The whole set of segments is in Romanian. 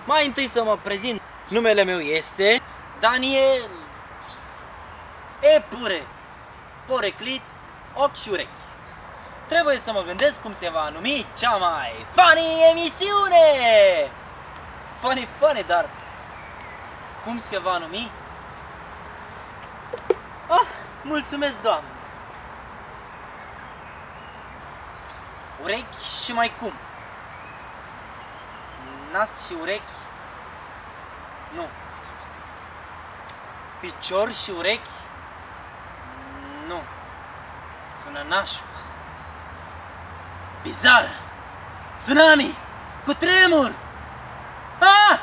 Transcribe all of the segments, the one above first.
Mai întâi să mă prezint. Numele meu este Daniel Epure, poreclit, ochi și urechi. Trebuie să mă gândesc cum se va numi cea mai funny emisiune! Funny, dar cum se va numi? Ah, mulțumesc, Doamne! Urechi și mai cum? Nas și urechi? Nu. Picior și urechi? Nu. Sună nașpa. Bizar! Tsunami! Cu tremur! Ah!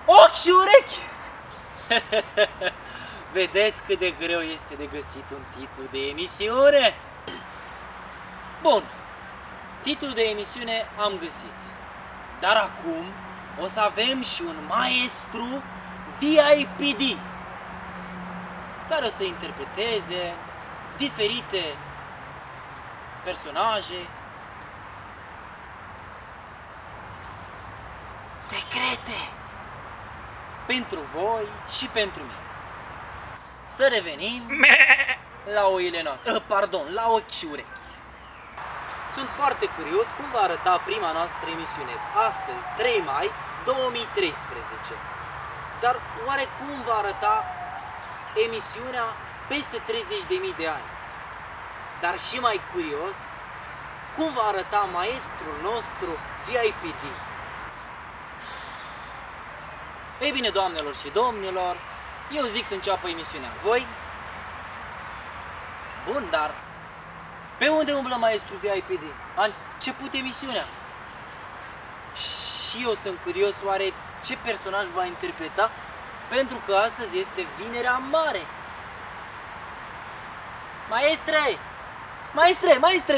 Ochi și urechi! Vedeți cât de greu este de găsit un titlu de emisiune? Bun, titlul de emisiune am găsit. Dar acum o să avem și un maestru VIPD care o să interpreteze diferite personaje secrete pentru voi și pentru mine. Să revenim la oile noastre, la ochi și urechi. Sunt foarte curios cum va arăta prima noastră emisiune, astăzi, 3 mai 2013. Dar oare cum va arăta emisiunea peste 30.000 de ani? Dar și mai curios, cum va arăta maestrul nostru VIPD? Ei bine, doamnelor și domnilor, eu zic să înceapă emisiunea. Voi? Bun, dar pe unde umblă maestru VIPD? A început emisiunea. Și eu sunt curios oare ce personaj va interpreta, pentru că astăzi este Vinerea Mare. Maestre,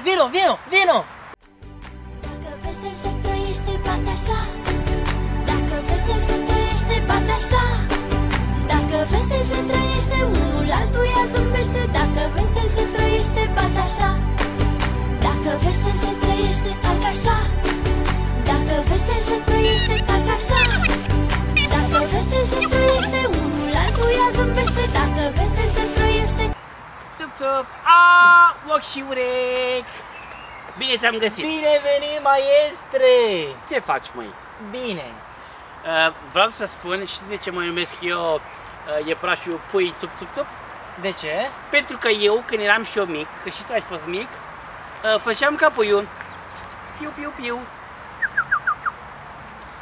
vino! Dacă vesel se trăiește, bate așa. Dacă vesel se trăiește, bate așa. Dacă vesel se trăiește, unul altuia zâmbește. Dacă vesel se trăiește, bate așa. Dacă vesel se trăiește, calc așa. Dacă vesel se trăiește, calc așa. Dacă vesel se trăiește, unul altuia zâmbește. Dacă vesel se trăiește. Țup, ochi și urechi! Bine te-am găsit! Bine venit, maestre! Ce faci, măi? Bine! Vreau să spun, știi de ce mă numesc eu iepurașul pui țup? De ce? Pentru că eu, când eram și eu mic, că și tu ai fost mic, făceam ca puiul. Piu.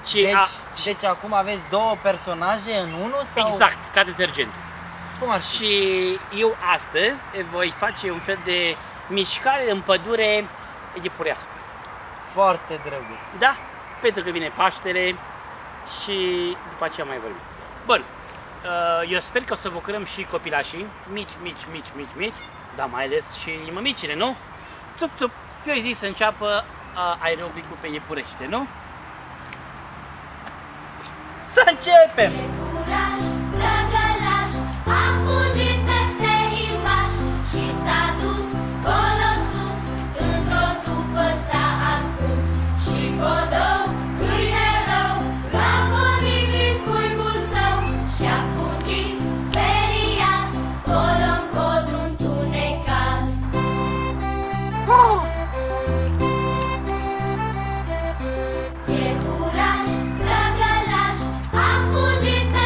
Și deci acum aveți două personaje în unul? Sau? Exact, ca detergentul. Cum ar fi? Și eu astăzi voi face un fel de mișcare în pădure iepurească. Foarte drăguț. Da, pentru că vine Paștele și după aceea mai vorbim. Bun, eu sper că o să bucurăm și copilașii, mici, dar mai ales și mămicile, nu? Țup, eu îi zic să înceapă aerobicul pe iepurește, nu? Să începem! Iepuraș, drăgălaș, a fugit peste imaș și s-a dus colo sus, într-o tufă s-a ascuns. Și codou, câine rău, l-a pornit din cuibul său și-a fugit speriat, colo-n codru întunecat. Iepuraș, drăgălaș, a fugit pe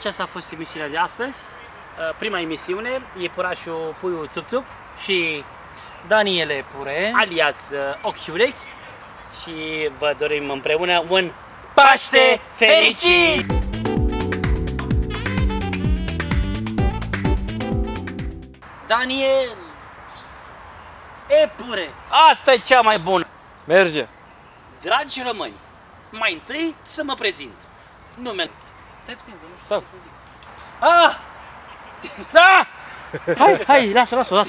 aceasta a fost emisiunea de astăzi. Prima emisiune, iepurașul Puiul Țup-Țup și Daniele Pure, alias Ochi și Urechi, și vă dorim împreună un Paște fericit! Daniel Epure. Asta e cea mai bună! Merge! Dragi români, mai întâi să mă prezint. Numele... Stai puțin, că nu știu Stop. ce să zic. Ah! Da! Hai, lasă!